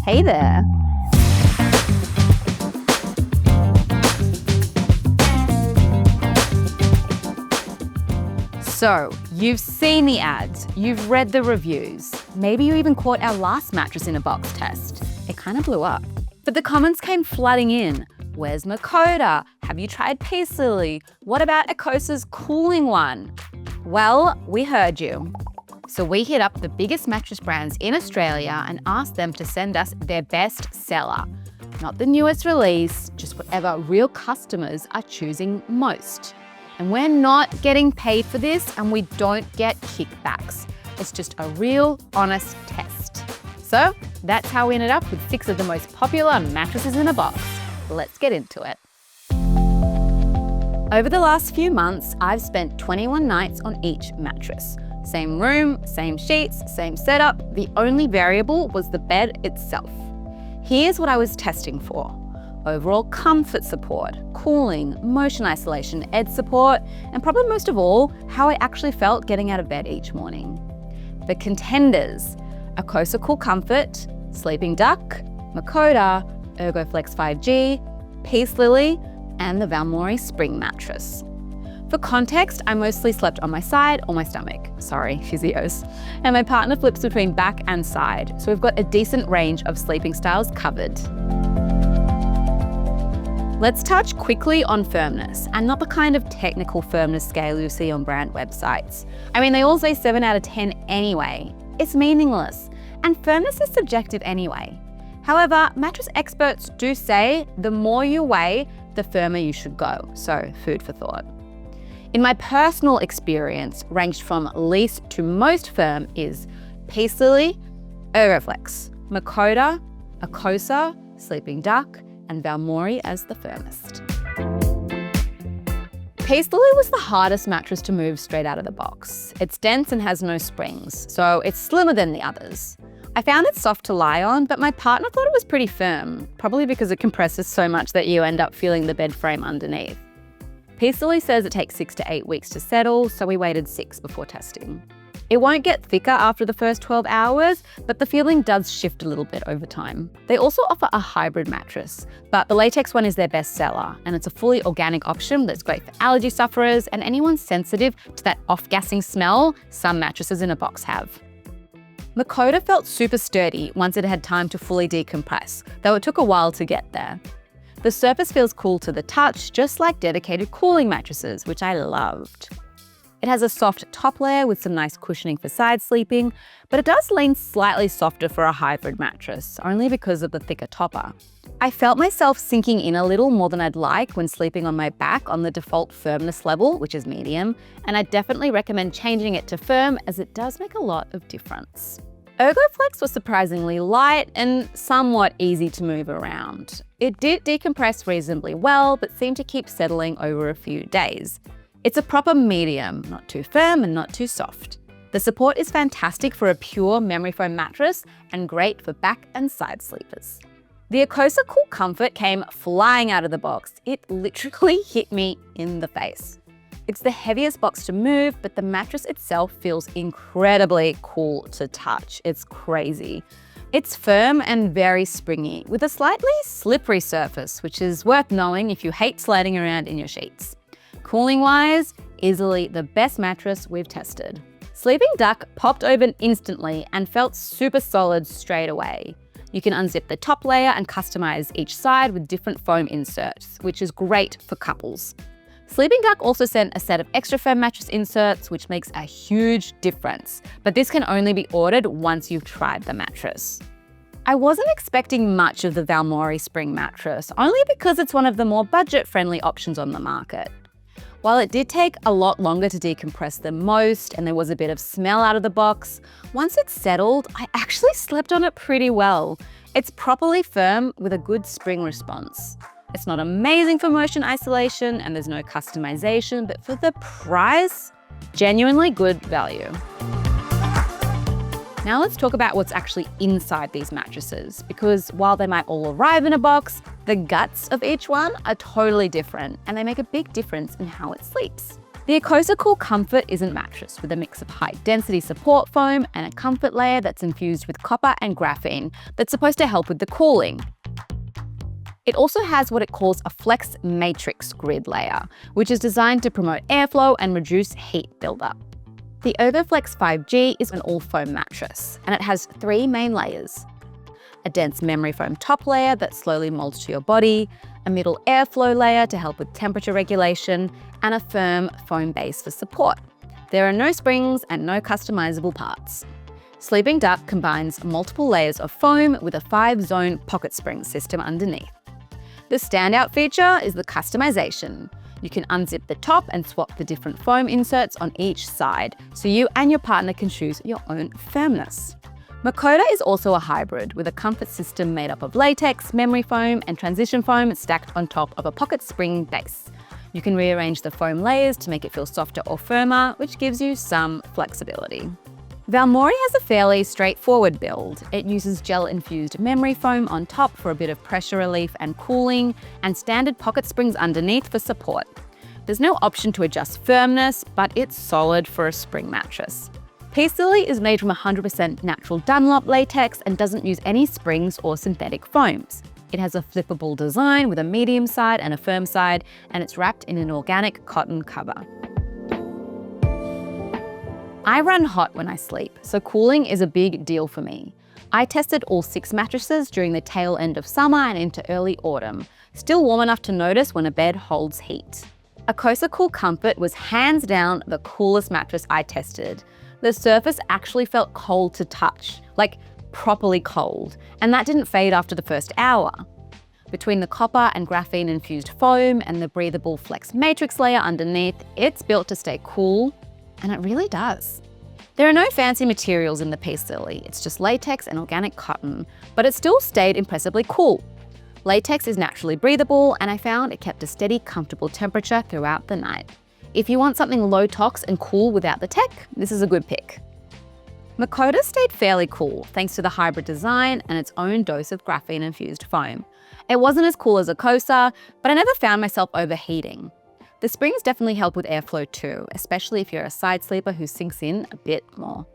Hey there. So, you've seen the ads, you've read the reviews, maybe you even caught our last mattress in a box test. It kind of blew up. But the comments came flooding in. Where's Makota? Have you tried Peace Lily? What about Ecosa's cooling one? Well, we heard you. So we hit up the biggest mattress brands in Australia and asked them to send us their best seller. Not the newest release, just whatever real customers are choosing most. And we're not getting paid for this, and we don't get kickbacks. It's just a real, honest test. So that's how we ended up with 6 of the most popular mattresses in a box. Let's get into it. Over the last few months, I've spent 21 nights on each mattress. Same room, same sheets, same setup. The only variable was the bed itself. Here's what I was testing for: overall comfort support, cooling, motion isolation, edge support, and probably most of all, how I actually felt getting out of bed each morning. The contenders: Ecosa Cool Comfort, Sleeping Duck, Makota, ErgoFlex 5G, Peace Lily, and the Valmori Spring Mattress. For context, I mostly slept on my side or my stomach. Sorry, physios. And my partner flips between back and side, so we've got a decent range of sleeping styles covered. Let's touch quickly on firmness, and not the kind of technical firmness scale you see on brand websites. I mean, they all say 7 out of 10 anyway. It's meaningless, and firmness is subjective anyway. However, mattress experts do say the more you weigh, the firmer you should go, so food for thought. In my personal experience, ranged from least to most firm is Peace Lily, ErgoFlex, Makota, Ecosa, Sleeping Duck, and Valmori as the firmest. Peace Lily was the hardest mattress to move straight out of the box. It's dense and has no springs, so it's slimmer than the others. I found it soft to lie on, but my partner thought it was pretty firm, probably because it compresses so much that you end up feeling the bed frame underneath. Peace Lily says it takes 6 to 8 weeks to settle, so we waited 6 before testing. It won't get thicker after the first 12 hours, but the feeling does shift a little bit over time. They also offer a hybrid mattress, but the latex one is their best seller, and it's a fully organic option that's great for allergy sufferers and anyone sensitive to that off-gassing smell some mattresses in a box have. Makota felt super sturdy once it had time to fully decompress, though it took a while to get there. The surface feels cool to the touch, just like dedicated cooling mattresses, which I loved. It has a soft top layer with some nice cushioning for side sleeping, but it does lean slightly softer for a hybrid mattress, only because of the thicker topper. I felt myself sinking in a little more than I'd like when sleeping on my back on the default firmness level, which is medium, and I definitely recommend changing it to firm as it does make a lot of difference. ErgoFlex was surprisingly light and somewhat easy to move around. It did decompress reasonably well, but seemed to keep settling over a few days. It's a proper medium, not too firm and not too soft. The support is fantastic for a pure memory foam mattress and great for back and side sleepers. The Ecosa Cool Comfort came flying out of the box. It literally hit me in the face. It's the heaviest box to move, but the mattress itself feels incredibly cool to touch. It's crazy. It's firm and very springy, with a slightly slippery surface, which is worth knowing if you hate sliding around in your sheets. Cooling-wise, easily the best mattress we've tested. Sleeping Duck popped open instantly and felt super solid straight away. You can unzip the top layer and customize each side with different foam inserts, which is great for couples. Sleeping Duck also sent a set of extra firm mattress inserts, which makes a huge difference, but this can only be ordered once you've tried the mattress. I wasn't expecting much of the Valmori Spring mattress, only because it's one of the more budget-friendly options on the market. While it did take a lot longer to decompress than most, and there was a bit of smell out of the box, once it settled, I actually slept on it pretty well. It's properly firm with a good spring response. It's not amazing for motion isolation and there's no customization, but for the price, genuinely good value. Now let's talk about what's actually inside these mattresses, because while they might all arrive in a box, the guts of each one are totally different and they make a big difference in how it sleeps. The Ecosa Cool Comfort is a mattress with a mix of high-density support foam and a comfort layer that's infused with copper and graphene that's supposed to help with the cooling. It also has what it calls a flex matrix grid layer, which is designed to promote airflow and reduce heat buildup. The ErgoFlex 5G is an all-foam mattress, and it has 3 main layers. A dense memory foam top layer that slowly molds to your body, a middle airflow layer to help with temperature regulation, and a firm foam base for support. There are no springs and no customizable parts. Sleeping Duck combines multiple layers of foam with a 5-zone pocket spring system underneath. The standout feature is the customization. You can unzip the top and swap the different foam inserts on each side, so you and your partner can choose your own firmness. Makoda is also a hybrid with a comfort system made up of latex, memory foam, and transition foam stacked on top of a pocket spring base. You can rearrange the foam layers to make it feel softer or firmer, which gives you some flexibility. Valmori has a fairly straightforward build. It uses gel-infused memory foam on top for a bit of pressure relief and cooling, and standard pocket springs underneath for support. There's no option to adjust firmness, but it's solid for a spring mattress. Peace Lily is made from 100% natural Dunlop latex and doesn't use any springs or synthetic foams. It has a flippable design with a medium side and a firm side, and it's wrapped in an organic cotton cover. I run hot when I sleep, so cooling is a big deal for me. I tested all 6 mattresses during the tail end of summer and into early autumn, still warm enough to notice when a bed holds heat. Ecosa Cool Comfort was hands down the coolest mattress I tested. The surface actually felt cold to touch, like properly cold, and that didn't fade after the first hour. Between the copper and graphene infused foam and the breathable flex matrix layer underneath, it's built to stay cool, and it really does. There are no fancy materials in the Peace Lily, it's just latex and organic cotton, but it still stayed impressively cool. Latex is naturally breathable, and I found it kept a steady, comfortable temperature throughout the night. If you want something low tox and cool without the tech, this is a good pick. Makoda stayed fairly cool thanks to the hybrid design and its own dose of graphene infused foam. It wasn't as cool as Ecosa, but I never found myself overheating. The springs definitely help with airflow too, especially if you're a side sleeper who sinks in a bit more.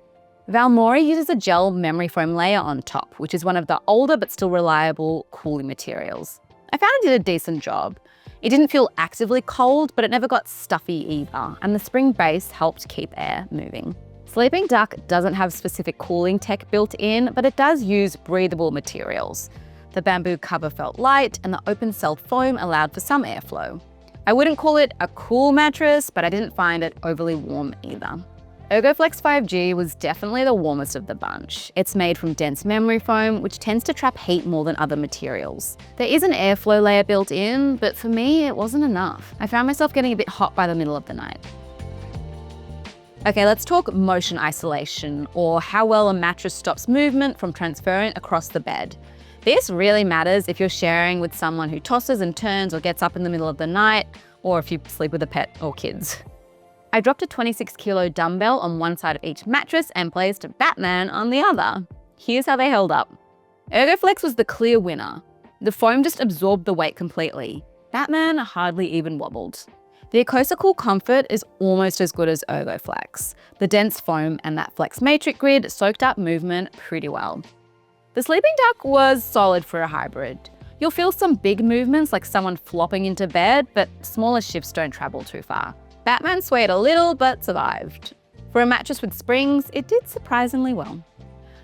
Valmori uses a gel memory foam layer on top, which is one of the older but still reliable cooling materials. I found it did a decent job. It didn't feel actively cold, but it never got stuffy either, and the spring base helped keep air moving. Sleeping Duck doesn't have specific cooling tech built in, but it does use breathable materials. The bamboo cover felt light, and the open cell foam allowed for some airflow. I wouldn't call it a cool mattress, but I didn't find it overly warm either. ErgoFlex 5G was definitely the warmest of the bunch. It's made from dense memory foam, which tends to trap heat more than other materials. There is an airflow layer built in, but for me, it wasn't enough. I found myself getting a bit hot by the middle of the night. Okay, let's talk motion isolation, or how well a mattress stops movement from transferring across the bed. This really matters if you're sharing with someone who tosses and turns or gets up in the middle of the night, or if you sleep with a pet or kids. I dropped a 26-kilo dumbbell on one side of each mattress and placed Batman on the other. Here's how they held up. ErgoFlex was the clear winner. The foam just absorbed the weight completely. Batman hardly even wobbled. The Ecosa Cool Comfort is almost as good as ErgoFlex. The dense foam and that flex matrix grid soaked up movement pretty well. The Sleeping Duck was solid for a hybrid. You'll feel some big movements like someone flopping into bed, but smaller shifts don't travel too far. Batman swayed a little, but survived. For a mattress with springs, it did surprisingly well.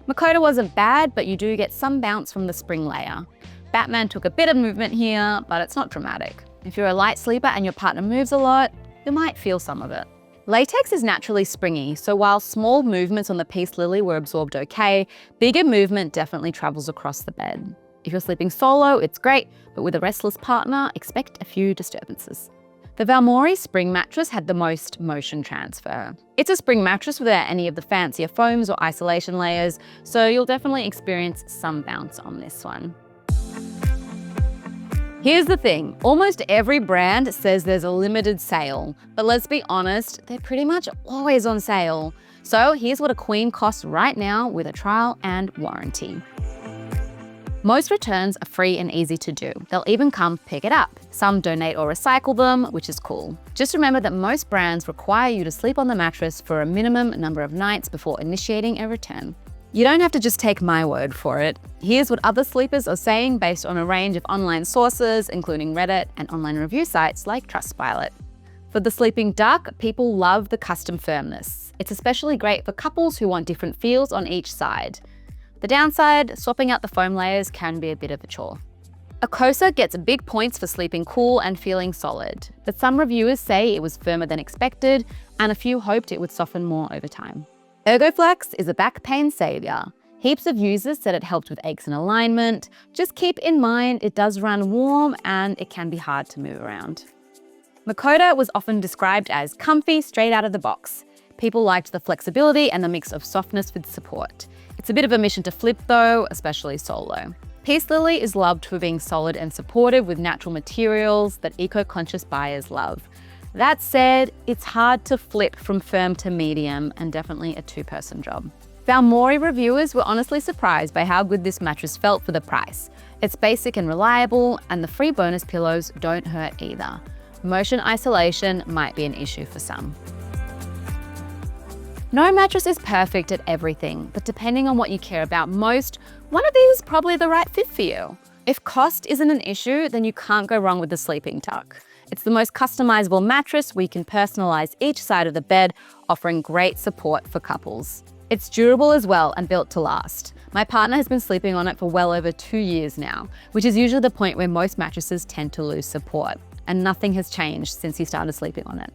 Makoda wasn't bad, but you do get some bounce from the spring layer. Batman took a bit of movement here, but it's not dramatic. If you're a light sleeper and your partner moves a lot, you might feel some of it. Latex is naturally springy, so while small movements on the Peace Lily were absorbed okay, bigger movement definitely travels across the bed. If you're sleeping solo, it's great, but with a restless partner, expect a few disturbances. The Valmori spring mattress had the most motion transfer. It's a spring mattress without any of the fancier foams or isolation layers, so you'll definitely experience some bounce on this one. Here's the thing, almost every brand says there's a limited sale, but let's be honest, they're pretty much always on sale. So here's what a queen costs right now with a trial and warranty. Most returns are free and easy to do. They'll even come pick it up. Some donate or recycle them, which is cool. Just remember that most brands require you to sleep on the mattress for a minimum number of nights before initiating a return. You don't have to just take my word for it. Here's what other sleepers are saying based on a range of online sources, including Reddit and online review sites like Trustpilot. For the sleeping duck, people love the custom firmness. It's especially great for couples who want different feels on each side. The downside, swapping out the foam layers can be a bit of a chore. Acosa gets big points for sleeping cool and feeling solid, but some reviewers say it was firmer than expected, and a few hoped it would soften more over time. ErgoFlex is a back pain savior. Heaps of users said it helped with aches and alignment. Just keep in mind it does run warm and it can be hard to move around. Makota was often described as comfy straight out of the box. People liked the flexibility and the mix of softness with support. It's a bit of a mission to flip though, especially solo. Peace Lily is loved for being solid and supportive with natural materials that eco-conscious buyers love. That said, it's hard to flip from firm to medium and definitely a two-person job. Valmori reviewers were honestly surprised by how good this mattress felt for the price. It's basic and reliable, and the free bonus pillows don't hurt either. Motion isolation might be an issue for some. No mattress is perfect at everything, but depending on what you care about most, one of these is probably the right fit for you. If cost isn't an issue, then you can't go wrong with the Sleeping Duck. It's the most customizable mattress where you can personalize each side of the bed, offering great support for couples. It's durable as well and built to last. My partner has been sleeping on it for well over 2 years now, which is usually the point where most mattresses tend to lose support, and nothing has changed since he started sleeping on it.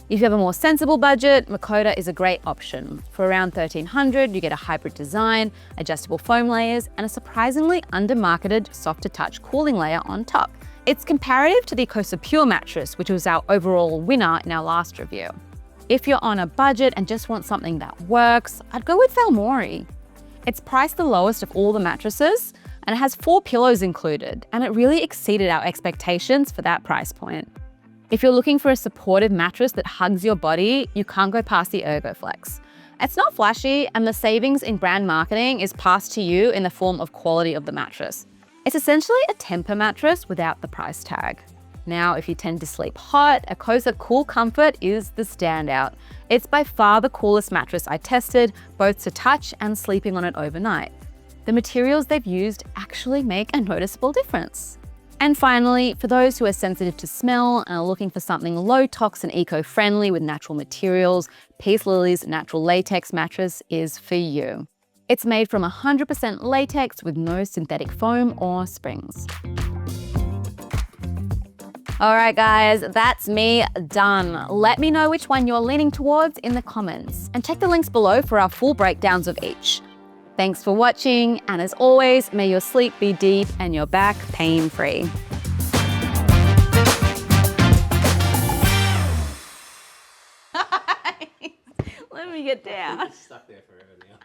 If you have a more sensible budget, Makota is a great option. For around $1,300, you get a hybrid design, adjustable foam layers, and a surprisingly under-marketed soft-to-touch cooling layer on top. It's comparative to the Acosa Pure mattress, which was our overall winner in our last review. If you're on a budget and just want something that works, I'd go with Valmori. It's priced the lowest of all the mattresses, and it has 4 pillows included, and it really exceeded our expectations for that price point. If you're looking for a supportive mattress that hugs your body, you can't go past the ErgoFlex. It's not flashy, and the savings in brand marketing is passed to you in the form of quality of the mattress. It's essentially a Temper mattress without the price tag. Now, if you tend to sleep hot, Acosa Cool Comfort is the standout. It's by far the coolest mattress I tested, both to touch and sleeping on it overnight. The materials they've used actually make a noticeable difference. And finally, for those who are sensitive to smell and are looking for something low tox and eco-friendly with natural materials, Peace Lily's natural latex mattress is for you. It's made from 100% latex with no synthetic foam or springs. All right, guys, that's me done. Let me know which one you're leaning towards in the comments, and check the links below for our full breakdowns of each. Thanks for watching, and as always, may your sleep be deep and your back pain-free. Let me get down. Stuck there forever now.